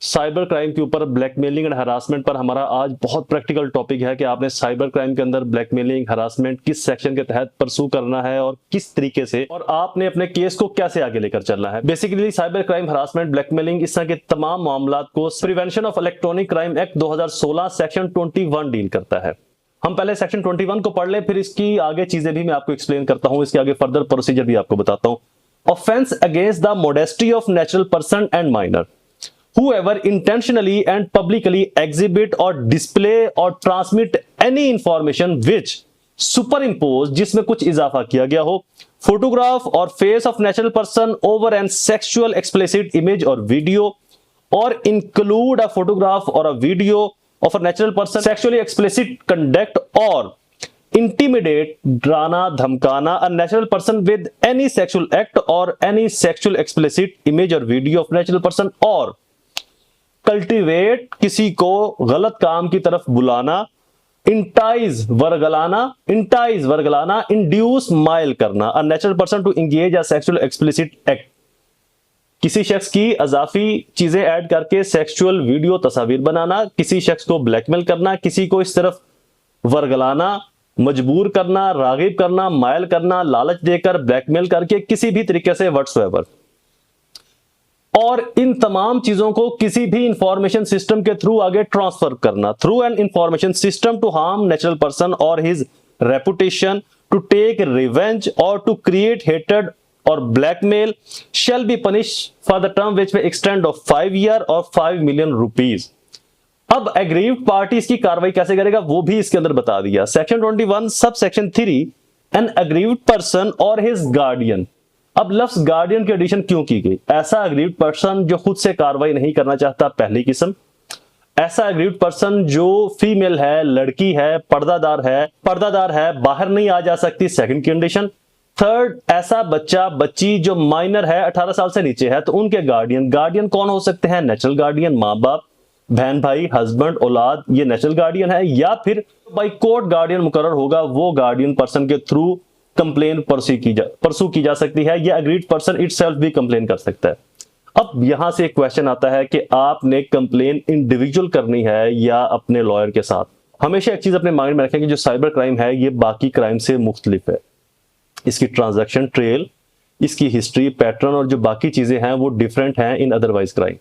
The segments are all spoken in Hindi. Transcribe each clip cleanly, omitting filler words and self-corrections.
साइबर क्राइम के ऊपर ब्लैकमेलिंग एंड हरासमेंट पर हमारा आज बहुत प्रैक्टिकल टॉपिक है कि आपने साइबर क्राइम के अंदर ब्लैकमेलिंग हरासमेंट किस सेक्शन के तहत परसू करना है और किस तरीके से, और आपने अपने केस को कैसे आगे लेकर चलना है। Basically cyber crime, harassment, blackmailing, इस तरह के तमाम मामलों को prevention of electronic crime act 2016 section 21 deal करता है। हम पहले सेक्शन 21 को पढ़ लें, फिर इसकी आगे चीजें भी मैं आपको एक्सप्लेन करता हूं, इसके आगे फर्दर प्रोसीजर भी आपको बताता हूं। Offence against the modesty of natural person and minor whoever intentionally and publicly exhibit or display or transmit any information which superimpose, जिसमें कुछ इजाफा किया गया हो, फोटोग्राफ और face of natural person over an sexual explicit image और वीडियो, और इंक्लूड अ फोटोग्राफ और a video of a natural person sexually explicit conduct, और इंटीमिडेट, डराना, धमकाना a natural person with any sexual act और एनी सेक्सुअल एक्सप्लिसिट इमेज और वीडियो ऑफ नेचुरल पर्सन, और कल्टीवेट, किसी को गलत काम की तरफ बुलाना, इंटाइज, वर्गलाना, इंड्यूस, माइल करना a natural person to engage a sexual explicit act, किसी शख्स की अजाफी चीजें ऐड करके सेक्सुअल वीडियो तस्वीर बनाना, किसी शख्स को ब्लैकमेल करना, किसी को इस तरफ वर्गलाना, मजबूर करना, रागिब करना, माइल करना, लालच देकर, ब्लैकमेल करके, किसी भी तरीके से व्हाट्सएवर, और इन तमाम चीजों को किसी भी इंफॉर्मेशन सिस्टम के थ्रू आगे ट्रांसफर करना, through an information system to harm natural person और his reputation, to take revenge और टू क्रिएट हेटेड और blackmail, shall be punish for the term which में एक्सटेंड ऑफ 5 ईयर और 5 मिलियन रुपीज। अब एग्रीव्ड पार्टी इसकी कार्रवाई कैसे करेगा वो भी इसके अंदर बता दिया। Section 21 sub section 3, an aggrieved person और हिज गार्डियन। अब लफ्ज गार्डियन की एडिशन क्यों की गई? ऐसा एग्रीव्ड पर्सन जो खुद से कार्रवाई नहीं करना चाहता, पहली किस्म। ऐसा एग्रीव्ड पर्सन जो फीमेल है, लड़की है, पर्दादार है, बाहर नहीं आ जा सकती, सेकंड कंडीशन। थर्ड, ऐसा बच्चा बच्ची जो माइनर है, 18 साल से नीचे है, तो उनके गार्डियन कौन हो सकते हैं? नेचुरल गार्डियन, माँ बाप, बहन भाई, हस्बैंड, औलाद, ये नेचुरल गार्डियन है। या फिर बाई कोर्ट गार्डियन मुकर्रर होगा, वो गार्डियन पर्सन के थ्रू कंप्लेन परसू की जा सकती है, या एग्रीड पर्सन इटसेल्फ भी कंप्लेन कर सकता है। अब यहां से एक क्वेश्चन आता है कि आपने कंप्लेन इंडिविजुअल करनी है या अपने लॉयर के साथ। हमेशा एक चीज अपने माइंड में रखें कि जो साइबर क्राइम है ये बाकी क्राइम से मुख्तलिफ है। इसकी ट्रांजैक्शन ट्रेल, इसकी हिस्ट्री, पैटर्न और जो बाकी चीजें हैं वो डिफरेंट हैं इन अदरवाइज क्राइम।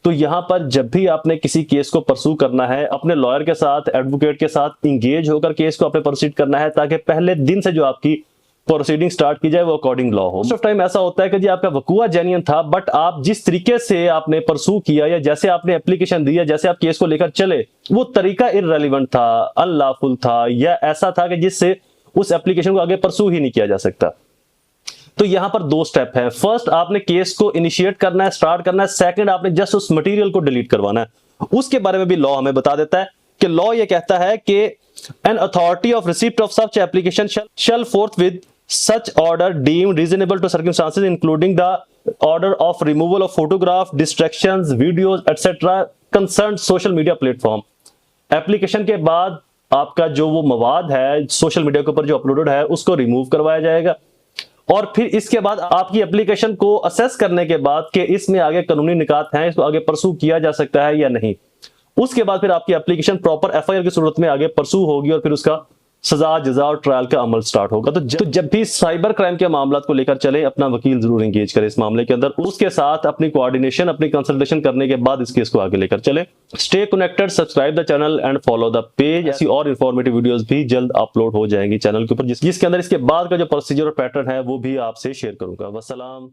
तो यहां पर जब भी आपने किसी केस को परसू करना है, अपने लॉयर के साथ, एडवोकेट के साथ इंगेज होकर केस को आपने प्रोसीड करना है, ताकि पहले दिन से जो आपकी प्रोसीडिंग स्टार्ट की जाए वो अकॉर्डिंग लॉ हो। मोस्ट ऑफ टाइम ऐसा होता है कि जी आपका वकूआ जेन्युइन था, बट आप जिस तरीके से आपने परसू किया या जैसे आपने एप्लीकेशन दी या जैसे आप केस को लेकर चले, वो तरीका इररेलेवेंट था, अनलॉफुल था, या ऐसा था कि जिससे उस एप्लीकेशन को आगे परसू ही नहीं किया जा सकता। तो यहां पर 2 स्टेप है। फर्स्ट, आपने केस को इनिशिएट करना है, स्टार्ट करना है। सेकंड, आपने जस्ट उस मटेरियल को डिलीट करवाना है। उसके बारे में भी लॉ हमें बता देता है कि लॉ ये कहता है कि an authority of receipt of such application shall forthwith such order deemed reasonable to circumstances including the order of removal of photograph, distractions, videos etcetera concern social media platform. Application के बाद आपका जो वो मवाद है सोशल मीडिया के ऊपर जो अपलोडेड है उसको रिमूव करवाया जाएगा, और फिर इसके बाद आपकी एप्लीकेशन को असेस करने के बाद कि इसमें आगे कानूनी निकात हैं, इसको आगे परसू किया जा सकता है या नहीं, उसके बाद फिर आपकी एप्लीकेशन प्रॉपर एफआईआर की सूरत में आगे परसू होगी और फिर उसका सजा, जजा और ट्रायल का अमल स्टार्ट होगा। तो जब भी साइबर क्राइम के मामला को लेकर चले, अपना वकील जरूर एंगेज करें इस मामले के अंदर, उसके साथ अपनी कोऑर्डिनेशन, अपनी कंसल्टेशन करने के बाद इस केस को आगे लेकर चले। Stay connected, subscribe the channel and follow the page. ऐसी और इंफॉर्मेटिव वीडियोस भी जल्द अपलोड हो जाएंगी चैनल के ऊपर, जिसके अंदर इसके बाद का जो प्रोसीजर और पैटर्न है वो भी आपसे शेयर करूंगा। वस्सलाम।